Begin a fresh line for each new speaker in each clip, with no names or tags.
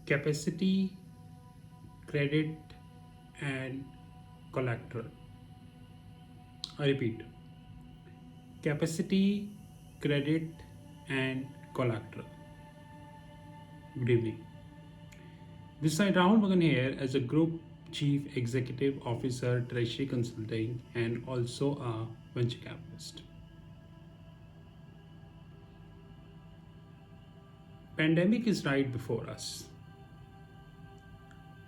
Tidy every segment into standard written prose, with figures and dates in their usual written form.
capacity, credit, and collateral. I repeat, capacity, credit, and collateral. Good evening. This side Rahul Magan here as a Group Chief Executive Officer, Treasury Consulting, and also a venture capitalist. Pandemic is right before us.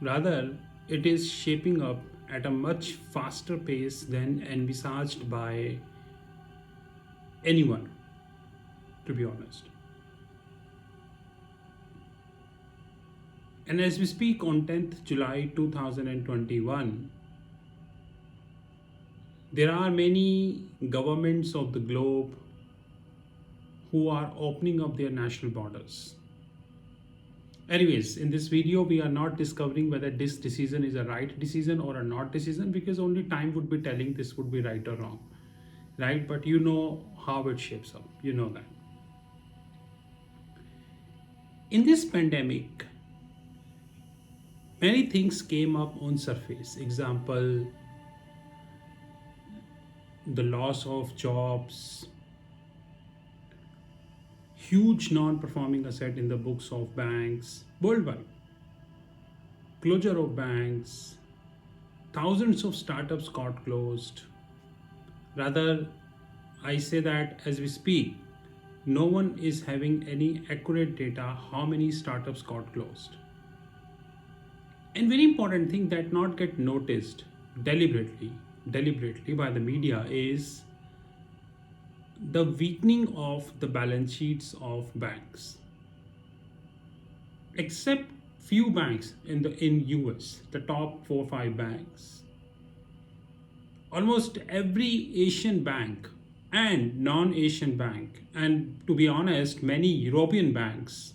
Rather, it is shaping up at a much faster pace than envisaged by anyone, to be honest. And as we speak on 10th July 2021, there are many governments of the globe who are opening up their national borders. Anyways, in this video, we are not discovering whether this decision is a right decision or a not decision, because only time would be telling this would be right or wrong, right? But you know how it shapes up, you know that. In this pandemic, many things came up on surface. Example, the loss of jobs, huge non-performing asset in the books of banks worldwide, closure of banks, thousands of startups got closed. Rather, I say that as we speak, no one is having any accurate data how many startups got closed. And very important thing that not get noticed deliberately by the media is the weakening of the balance sheets of banks. Except few banks in US, the top 4 or 5 banks, almost every Asian bank and non-Asian bank, and to be honest, many European banks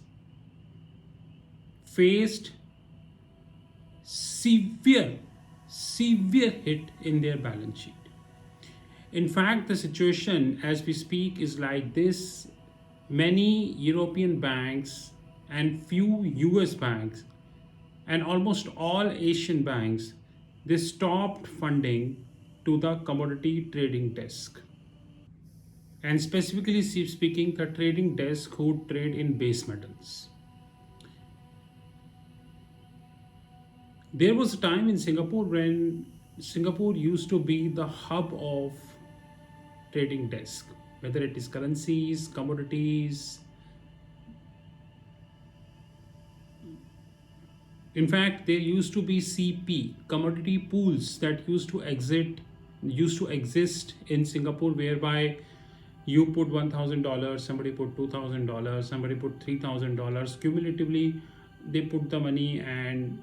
faced severe hit in their balance sheet. In fact, the situation as we speak is like this. Many European banks and few US banks and almost all Asian banks, they stopped funding to the commodity trading desk. And specifically speaking, the trading desk who trade in base metals. There was a time in Singapore when Singapore used to be the hub of trading desk, whether it is currencies, commodities. In fact, there used to be CP, commodity pools, that used to exist in Singapore, whereby you put $1,000, somebody put $2,000, somebody put $3,000. Cumulatively, they put the money and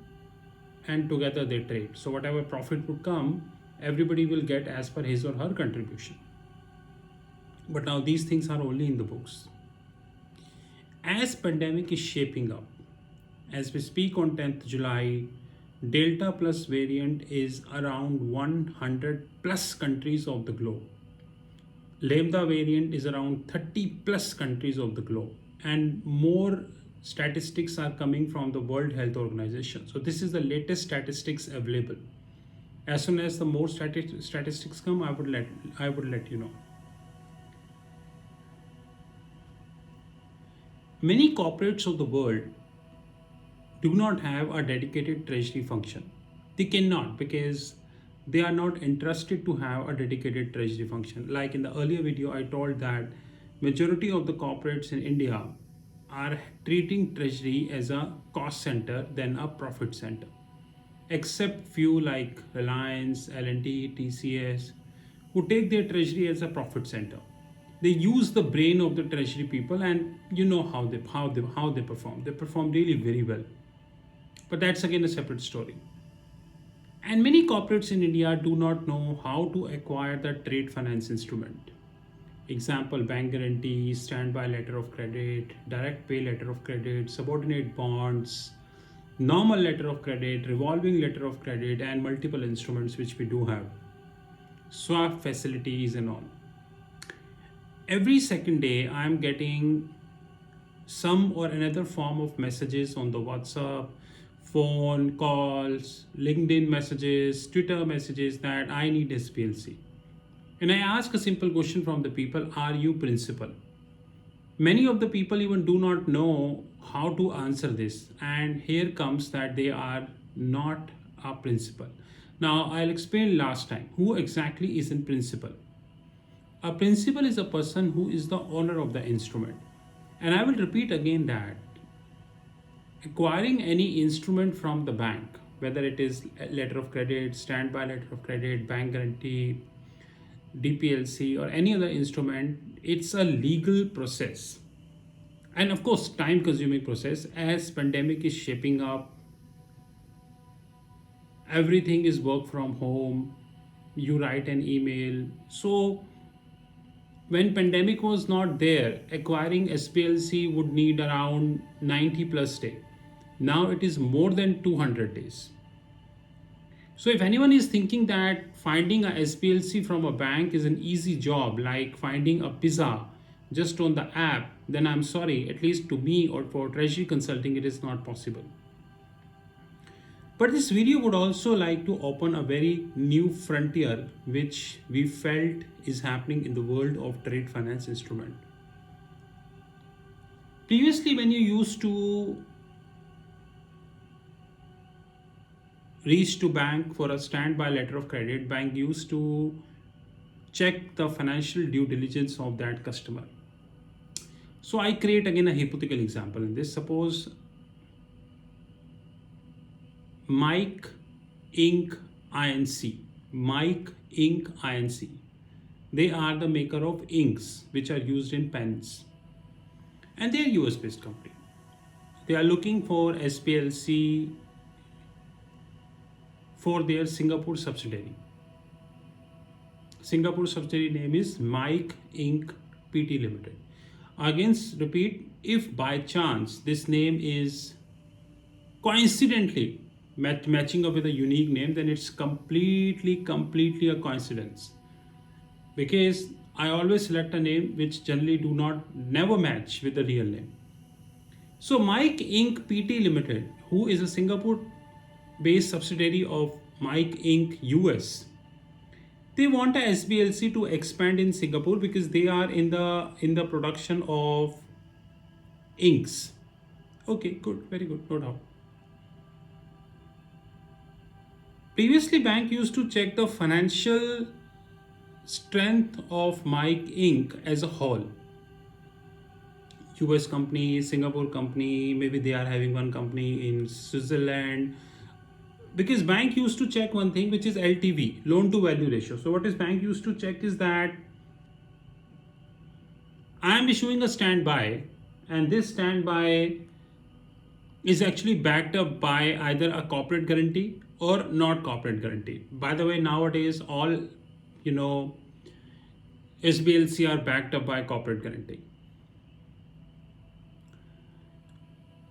together they trade. So whatever profit would come, everybody will get as per his or her contribution. But now these things are only in the books. As pandemic is shaping up, as we speak on 10th July, Delta plus variant is around 100 plus countries of the globe. Lambda variant is around 30 plus countries of the globe. And more statistics are coming from the World Health Organization. So this is the latest statistics available. As soon as the more statistics come, I would let you know. Many corporates of the world do not have a dedicated treasury function. They cannot, because they are not interested to have a dedicated treasury function. Like in the earlier video, I told that majority of the corporates in India are treating treasury as a cost center than a profit center. Except few like Reliance, L&T, TCS, who take their treasury as a profit center. They use the brain of the treasury people, and you know how they perform. They perform really very well. But that's again a separate story. And many corporates in India do not know how to acquire the trade finance instrument. Example, bank guarantee, standby letter of credit, direct pay letter of credit, subordinate bonds, normal letter of credit, revolving letter of credit, and multiple instruments which we do have. Swap facilities and all. Every second day, I'm getting some or another form of messages on the WhatsApp, phone calls, LinkedIn messages, Twitter messages that I need SPLC. And I ask a simple question from the people, are you principal? Many of the people even do not know how to answer this, and here comes that they are not a principal. Now I'll explain last time who exactly is in principal. A principal is a person who is the owner of the instrument. And I will repeat again that acquiring any instrument from the bank, whether it is a letter of credit, standby letter of credit, bank guarantee, DPLC, or any other instrument, it's a legal process. And of course, time consuming process. As pandemic is shaping up, everything is work from home, you write an email. So when pandemic was not there, acquiring SPLC would need around 90 plus days. Now it is more than 200 days. So if anyone is thinking that finding a SPLC from a bank is an easy job, like finding a pizza just on the app, then I'm sorry, at least to me or for treasury consulting, it is not possible. But this video would also like to open a very new frontier which we felt is happening in the world of trade finance instrument. Previously, when you used to reach to bank for a standby letter of credit, bank used to check the financial due diligence of that customer. So I create again a hypothetical example in this. Suppose Mike Inc. Inc. Mike Inc. Inc. They are the maker of inks which are used in pens, and they are US based company. They are looking for SPLC for their Singapore subsidiary. Singapore subsidiary name is Mike Inc. PT Limited. Again, repeat, if by chance this name is coincidentally matching up with a unique name, then it's completely a coincidence. Because I always select a name which generally do not never match with the real name. So Mike Inc. PT Limited, who is a Singapore based subsidiary of Mike Inc. US, they want a SBLC to expand in Singapore because they are in the production of inks. Okay, good, very good, no doubt. Previously, bank used to check the financial strength of Mike Inc. as a whole. US company, Singapore company, maybe they are having one company in Switzerland. Because bank used to check one thing which is LTV, loan to value ratio. So what is bank used to check is that I am issuing a standby, and this standby is actually backed up by either a corporate guarantee or not corporate guarantee. By the way, nowadays all SBLC are backed up by corporate guarantee.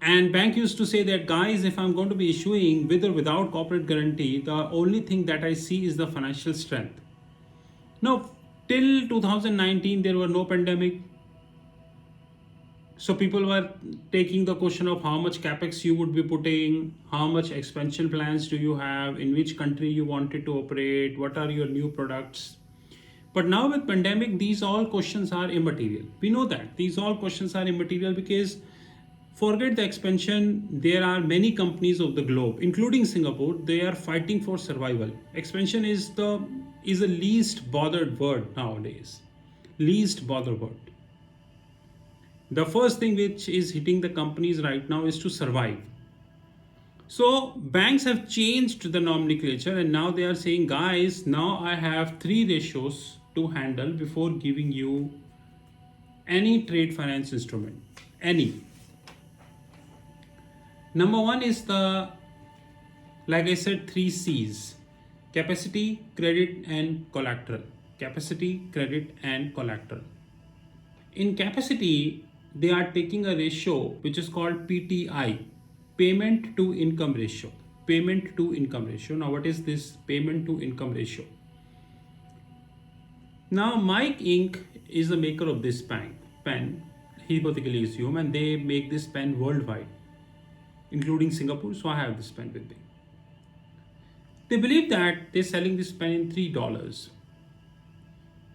And bank used to say that, guys, if I'm going to be issuing with or without corporate guarantee, the only thing that I see is the financial strength. Now, till 2019, there were no pandemic. So people were taking the question of how much capex you would be putting, how much expansion plans do you have, in which country you wanted to operate, what are your new products. But now with pandemic, these all questions are immaterial. We know that these all questions are immaterial because forget the expansion, there are many companies of the globe, including Singapore, they are fighting for survival. Expansion is the least bothered word nowadays. Least bothered word. The first thing which is hitting the companies right now is to survive. So banks have changed the nomenclature and now they are saying, guys, now I have 3 ratios to handle before giving you any trade finance instrument. Any. Number 1 is like I said, 3 C's: capacity, credit, and collateral. Capacity, credit, and collateral. In capacity, they are taking a ratio which is called PTI, payment to income ratio. Payment to income ratio. Now, what is this payment to income ratio? Now, Mike Inc. is the maker of this pen. hypothetically assume, and they make this pen worldwide, including Singapore. So I have this pen with me. They believe that they're selling this pen in $3.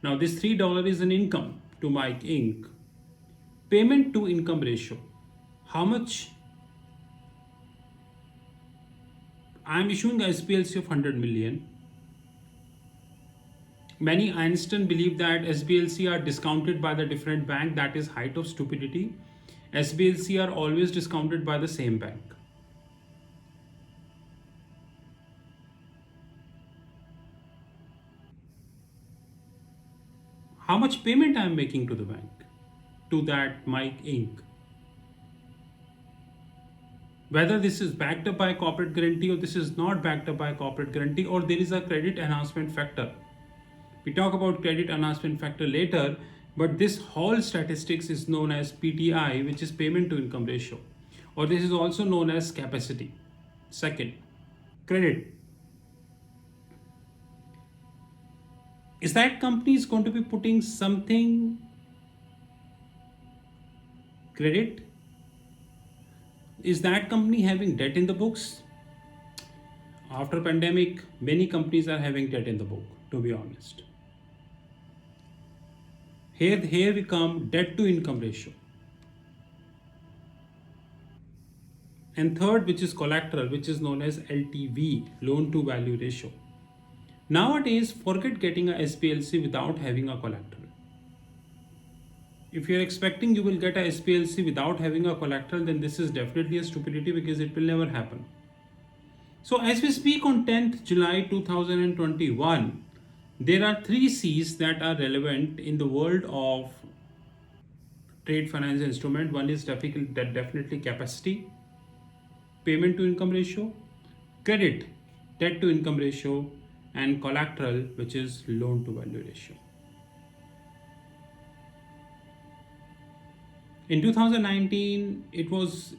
Now, this $3 is an income to Mike Inc. Payment to income ratio. How much? I'm issuing a SPLC of 100 million. Many Einstein believe that SBLC are discounted by the different bank. That is height of stupidity. SBLC are always discounted by the same bank. How much payment I am making to the bank? To that Mike Inc. Whether this is backed up by corporate guarantee or this is not backed up by corporate guarantee, or there is a credit enhancement factor. We talk about credit enhancement factor later, but this whole statistics is known as PTI, which is payment to income ratio, or this is also known as capacity. Second, credit. Is that company is going to be putting something credit? Is that company having debt in the books? After pandemic, many companies are having debt in the book, to be honest. Here we come debt to income ratio. And third, which is collateral, which is known as LTV, loan to value ratio. Nowadays, forget getting a SPLC without having a collateral. If you're expecting you will get a SPLC without having a collateral, then this is definitely a stupidity, because it will never happen. So as we speak on 10th July 2021, there are 3 C's that are relevant in the world of trade finance instrument. One is definitely capacity, payment to income ratio, credit, debt to income ratio, and collateral, which is loan to value ratio. In 2019, it was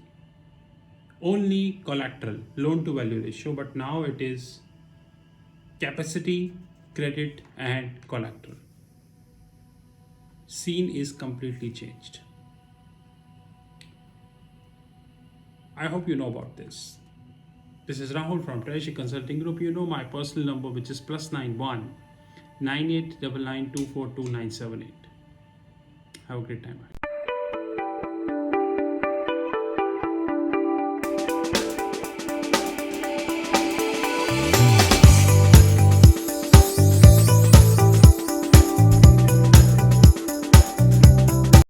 only collateral, loan to value ratio, but now it is capacity, credit, and collateral. Scene is completely changed. I hope you know about this. This is Rahul from Treasury Consulting Group. You know my personal number, which is +91 9899242978. Have a great time.